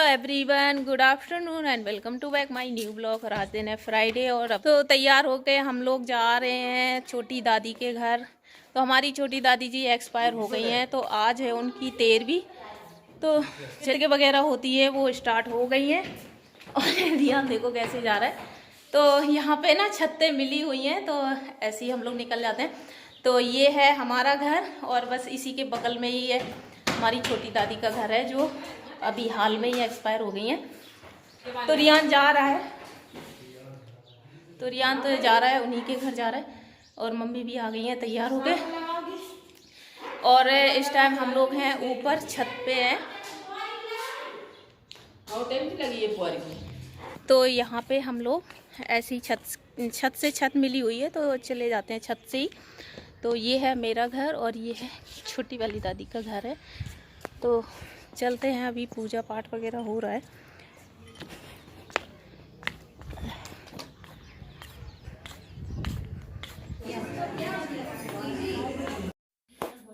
Everyone, good afternoon and welcome to back my new blog. और आज दिन है फ्राइडे और अब तो तैयार होके हम लोग जा रहे हैं छोटी दादी के घर। तो हमारी छोटी दादी जी एक्सपायर हो गई हैं, तो आज है उनकी 13वीं। तो जगह वगैरह होती है वो स्टार्ट हो गई हैं। और ध्यान देखो कैसे जा रहा है। तो यहाँ पे ना छत्तें मिली हुई हैं, तो ऐसे ही हम लोग निकल जाते हैं। तो ये है हमारा घर और बस इसी के बगल में ही है हमारी छोटी दादी का घर है, जो अभी हाल में ही एक्सपायर हो गई हैं। तो रियान जा रहा है, उन्हीं के घर जा रहा है। और मम्मी भी आ गई हैं तैयार हो गए। और इस टाइम हम लोग हैं ऊपर छत पे हैं। तो यहाँ पे हम लोग ऐसी छत से छत मिली हुई है, तो चले जाते हैं छत से ही। तो ये है मेरा घर और ये है छोटी वाली दादी का घर है। तो चलते हैं, अभी पूजा पाठ वगैरह हो रहा है।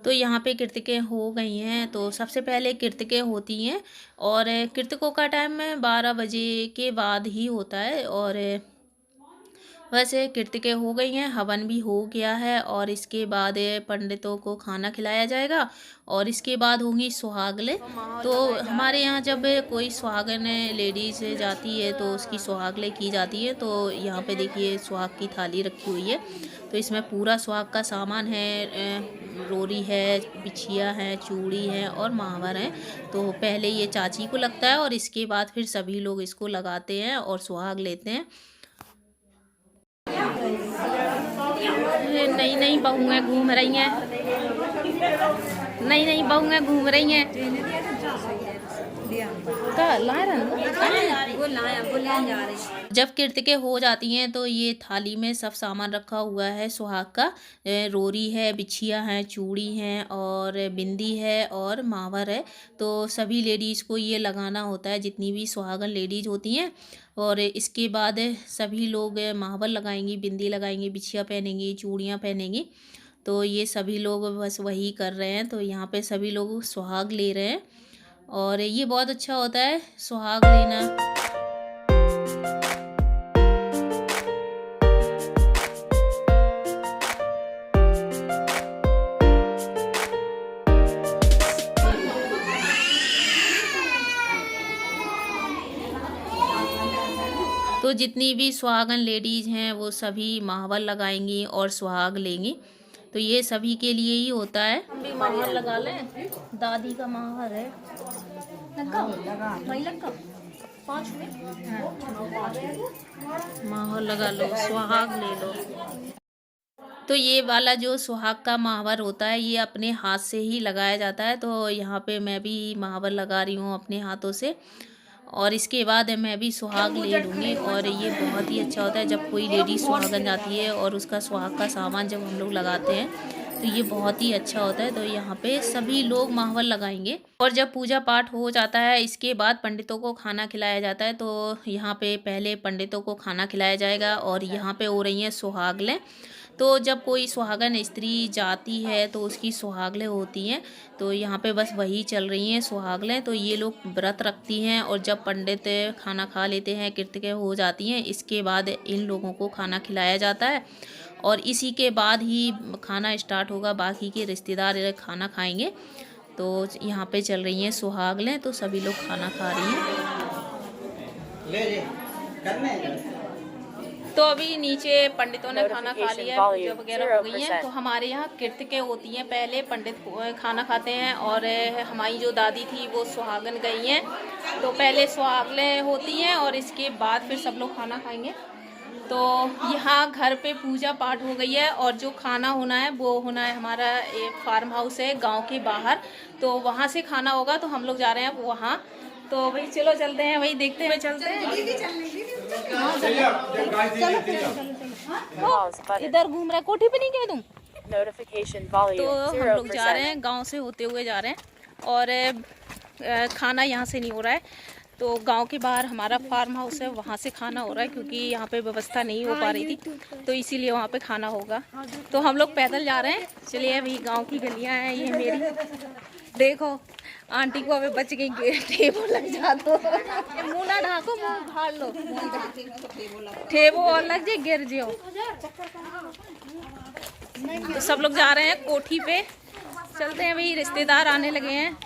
तो यहाँ पे कृतिकें हो गई हैं। तो सबसे पहले कृतिकें होती हैं और कृतिकों का टाइम 12 बजे के बाद ही होता है। और वैसे कृतिकें हो गई हैं, हवन भी हो गया है और इसके बाद पंडितों को खाना खिलाया जाएगा और इसके बाद होंगी सुहागले। तो हमारे यहाँ जब कोई सुहागन लेडीज जाती है तो उसकी सुहागले की जाती है। तो यहाँ पे देखिए सुहाग की थाली रखी हुई है। तो इसमें पूरा सुहाग का सामान है, रोरी है, बिछिया है, चूड़ी है और महावर है। तो पहले ये चाची को लगता है और इसके बाद फिर सभी लोग इसको लगाते हैं और सुहाग लेते हैं। नई नई बहुएं घूम रही हैं, घूम रही हैं। जब कृतिकें हो जाती हैं तो ये थाली में सब सामान रखा हुआ है सुहाग का। रोरी है, बिछिया है, चूड़ी है और बिंदी है और मावर है। तो सभी लेडीज़ को ये लगाना होता है, जितनी भी सुहागन लेडीज़ होती हैं। और इसके बाद सभी लोग मावर लगाएंगी, बिंदी लगाएंगी, बिछिया पहनेंगी, चूड़ियाँ पहनेंगी। तो ये सभी लोग बस वही कर रहे हैं। तो यहाँ पे सभी लोग सुहाग ले रहे हैं और ये बहुत अच्छा होता है सुहाग लेना। तो जितनी भी सुहागन लेडीज़ हैं वो सभी माहवर लगाएंगी और सुहाग लेंगी। तो ये सभी के लिए ही होता है। हम भी माहवर लगा लें, दादी का माहवर है। माहवर लगा लो, सुहाग ले लो। तो ये वाला जो सुहाग का माहवर होता है ये अपने हाथ से ही लगाया जाता है। तो यहाँ पे मैं भी माहवर लगा रही हूँ अपने हाथों से और इसके बाद मैं भी सुहाग ले लूँगी। और ये बहुत ही अच्छा होता है जब कोई लेडी सुहागन जाती है और उसका सुहाग का सामान जब हम लोग लगाते हैं तो ये बहुत ही अच्छा होता है। तो यहाँ पे सभी लोग माहवर लगाएंगे और जब पूजा पाठ हो जाता है इसके बाद पंडितों को खाना खिलाया जाता है। तो यहाँ पे पहले पंडितों को खाना खिलाया जाएगा और यहाँ पे हो रही हैं सुहागलें। तो जब कोई सुहागन स्त्री जाती है तो उसकी सुहागलें होती हैं। तो यहाँ पे बस वही चल रही हैं सुहागलें। तो ये लोग व्रत रखती हैं और जब पंडित खाना खा लेते हैं, कृतिकें हो जाती हैं, इसके बाद इन लोगों को खाना खिलाया जाता है और इसी के बाद ही खाना स्टार्ट होगा, बाकी के रिश्तेदार खाना खाएंगे। तो यहाँ पे चल रही हैं सुहागलें, तो सभी लोग खाना खा रही हैं। तो अभी नीचे पंडितों ने खाना खा लिया, पूजा वगैरह हो गई है। तो हमारे यहाँ कृतिकें होती हैं, पहले पंडित खाना खाते हैं और हमारी जो दादी थी वो सुहागन गई हैं। तो पहले सुहागलें होती हैं और इसके बाद फिर सब लोग खाना खाएंगे। तो यहाँ घर पे पूजा पाठ हो गई है और जो खाना होना है वो होना है, हमारा एक फार्म हाउस है गाँव के बाहर, तो वहाँ से खाना होगा। तो हम लोग जा रहे हैं वहाँ। तो भाई चलो चलते हैं, वही देखते हैं, चलते हैं। इधर घूम रहा है, कोठी पे नहीं गए तुम? तो हम लोग जा रहे हैं, गांव से होते हुए जा रहे हैं और खाना यहाँ से नहीं हो रहा है। तो गांव के बाहर हमारा फार्म हाउस है, वहाँ से खाना हो रहा है क्योंकि यहाँ पे व्यवस्था नहीं हो पा रही थी, तो इसीलिए वहाँ पे खाना होगा। तो हम लोग पैदल जा रहे हैं। चलिए, अभी गांव की गलियाँ हैं ये मेरी, देखो आंटी को अभी बच गई कि ठेबो लग जा तो मुंह ना ढाको, मुंह फाड़ लो, ठेबो और लग जाए गिर जाओ। तो सब लोग जा रहे हैं कोठी पे, चलते हैं भाई, रिश्तेदार आने लगे हैं।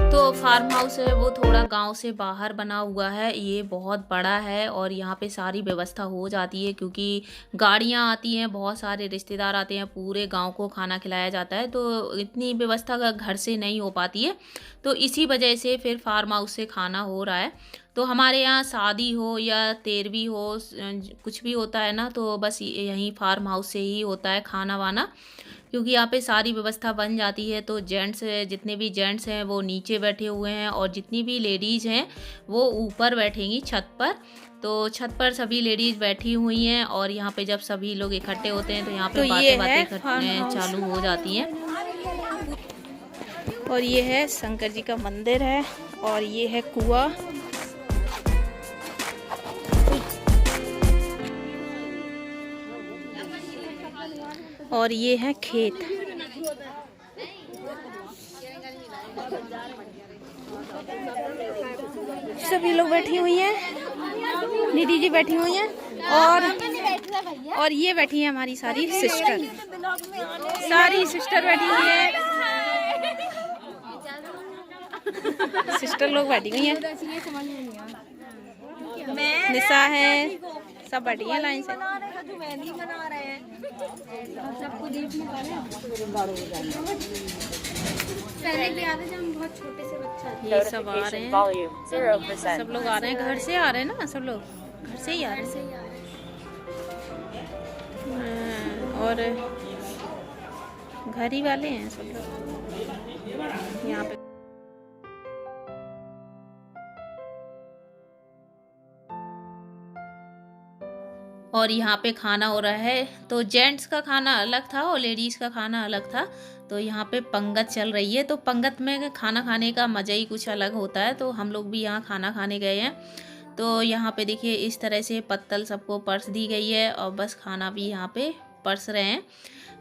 तो फार्म हाउस है वो थोड़ा गांव से बाहर बना हुआ है, ये बहुत बड़ा है और यहाँ पे सारी व्यवस्था हो जाती है क्योंकि गाड़ियाँ आती हैं, बहुत सारे रिश्तेदार आते हैं, पूरे गांव को खाना खिलाया जाता है, तो इतनी व्यवस्था घर से नहीं हो पाती है। तो इसी वजह से फिर फार्म हाउस से खाना हो रहा है। तो हमारे यहाँ शादी हो या तेरहवीं हो, कुछ भी होता है ना, तो बस यहीं फार्म हाउस से ही होता है खाना वाना, क्योंकि यहाँ पे सारी व्यवस्था बन जाती है। तो जेंट्स, जितने भी जेंट्स हैं वो नीचे बैठे हुए हैं और जितनी भी लेडीज़ हैं वो ऊपर बैठेंगी छत पर। तो छत पर सभी लेडीज़ बैठी हुई हैं और यहाँ पे जब सभी लोग इकट्ठे होते हैं तो यहाँ पे बातें चालू हो जाती हैं। और ये है शंकर जी का मंदिर है और ये है कुआं। और ये है खेत। सभी लोग बैठी हुई हैं, दीदी जी बैठी हुई हैं और ये बैठी है हमारी सारी सिस्टर, सारी सिस्टर बैठी हुई हैं, सिस्टर लोग बैठी हुई हैं, निशा है, सब बैठी हैं लाइन से। ये सब आ रहे हैं, सब लोग आ रहे हैं, घर से आ रहे हैं ना, सब लोग घर से ही आ रहे हैं। और घर ही वाले हैं सब लोग यहाँ पे। और यहाँ पे खाना हो रहा है, तो जेंट्स का खाना अलग था और लेडीज़ का खाना अलग था। तो यहाँ पे पंगत चल रही है, तो पंगत में खाना खाने का मज़ा ही कुछ अलग होता है। तो हम लोग भी यहाँ खाना खाने गए हैं। तो यहाँ पे देखिए इस तरह से पत्तल सबको परस दी गई है और बस खाना भी यहाँ पे परस रहे हैं।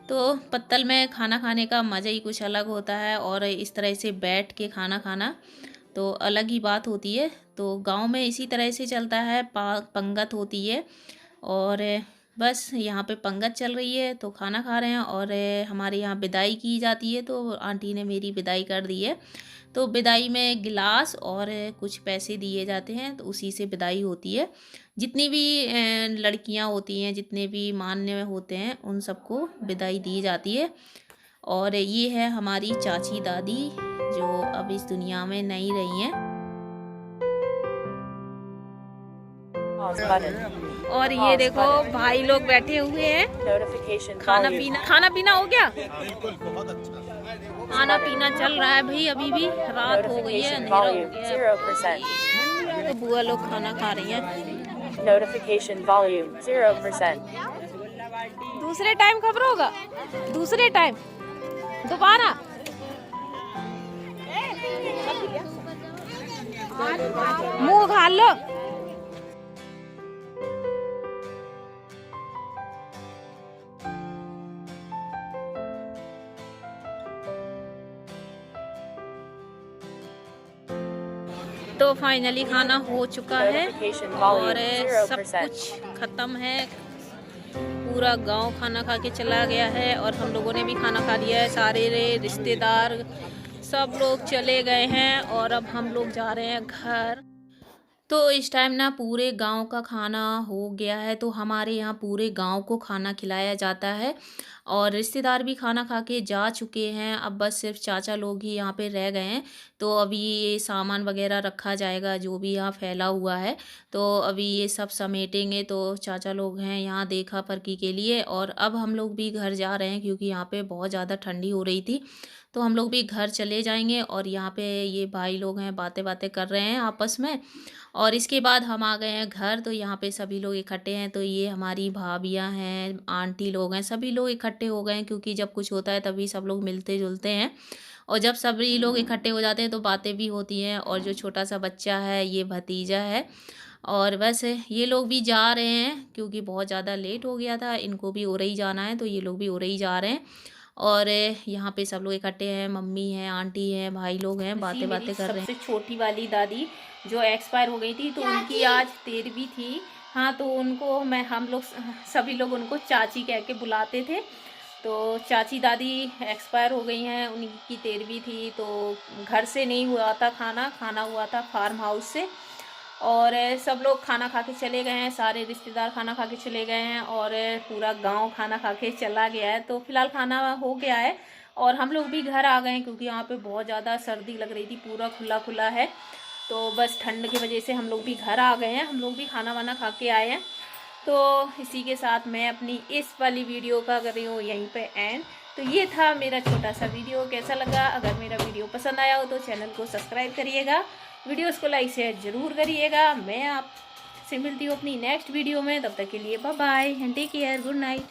तो पत्तल में खाना खाने का मज़ा ही कुछ अलग होता है और इस तरह से बैठ के खाना खाना तो अलग ही बात होती है। तो गांव में इसी तरह से चलता है, पंगत होती है और बस यहाँ पे पंगत चल रही है, तो खाना खा रहे हैं। और हमारे यहाँ विदाई की जाती है, तो आंटी ने मेरी विदाई कर दी है। तो विदाई में गिलास और कुछ पैसे दिए जाते हैं, तो उसी से विदाई होती है। जितनी भी लड़कियाँ होती हैं, जितने भी मान्य होते हैं, उन सबको विदाई दी जाती है। और ये है हमारी चाची दादी जो अब इस दुनिया में नहीं रही हैं। और ये देखो भाई लोग बैठे हुए हैं, खाना पीना हो गया, खाना पीना चल रहा है भाई, अभी भी रात हो गई है, अंधेरा हो गया है। तो बुआ लोग खाना खा रही हैं। Notification volume 0%. दूसरे टाइम खबर होगा, दूसरे टाइम दोबारा मुंह घाल लो। तो फाइनली खाना हो चुका है और सब कुछ ख़त्म है, पूरा गांव खाना खा के चला गया है और हम लोगों ने भी खाना खा लिया है। सारे रिश्तेदार सब लोग चले गए हैं और अब हम लोग जा रहे हैं घर। तो इस टाइम ना पूरे गांव का खाना हो गया है, तो हमारे यहाँ पूरे गांव को खाना खिलाया जाता है और रिश्तेदार भी खाना खा के जा चुके हैं। अब बस सिर्फ चाचा लोग ही यहाँ पे रह गए हैं। तो अभी ये सामान वगैरह रखा जाएगा जो भी यहाँ फैला हुआ है, तो अभी ये सब समेटेंगे। तो चाचा लोग हैं यहाँ देखा परखी के लिए और अब हम लोग भी घर जा रहे हैं क्योंकि यहाँ पे बहुत ज़्यादा ठंडी हो रही थी। तो हम लोग भी घर चले जाएंगे और यहाँ पे ये भाई लोग हैं बातें बातें कर रहे हैं आपस में। और इसके बाद हम आ गए हैं घर, तो यहाँ पे सभी लोग इकट्ठे हैं। तो ये हमारी भाभियाँ हैं, आंटी लोग हैं, सभी लोग इकट्ठे हो गए हैं क्योंकि जब कुछ होता है तभी सब लोग मिलते जुलते हैं और जब सभी लोग इकट्ठे हो जाते हैं तो बातें भी होती हैं। और जो छोटा सा बच्चा है ये भतीजा है और बस ये लोग भी जा रहे हैं क्योंकि बहुत ज़्यादा लेट हो गया था, इनको भी उरई जाना है तो ये लोग भी उरई जा रहे हैं। और यहाँ पे सब लोग इकट्ठे हैं, मम्मी हैं, आंटी हैं, भाई लोग हैं, बातें बातें कर रहे हैं। सबसे छोटी वाली दादी जो एक्सपायर हो गई थी तो उनकी आज 13वीं थी। हाँ, तो उनको हम लोग सभी लोग उनको चाची कह के बुलाते थे। तो चाची दादी एक्सपायर हो गई हैं, उनकी 13वीं थी तो घर से नहीं हुआ था खाना हुआ था फार्म हाउस से। और सब लोग खाना खा के चले गए हैं, सारे रिश्तेदार खाना खा के चले गए हैं और पूरा गांव खाना खा के चला गया है। तो फिलहाल खाना हो गया है और हम लोग भी घर आ गए हैं क्योंकि यहाँ पे बहुत ज़्यादा सर्दी लग रही थी, पूरा खुला खुला है। तो बस ठंड की वजह से हम लोग भी घर आ गए हैं, हम लोग भी खाना वाना खा के आए हैं। तो इसी के साथ मैं अपनी इस वाली वीडियो का कर रही हूँ यहीं पे एंड। तो ये था मेरा छोटा सा वीडियो। कैसा लगा? अगर मेरा वीडियो पसंद आया हो तो चैनल को सब्सक्राइब करिएगा, वीडियोस को लाइक शेयर ज़रूर करिएगा। मैं आपसे मिलती हूँ अपनी नेक्स्ट वीडियो में, तब तक के लिए bye bye and take care, good night.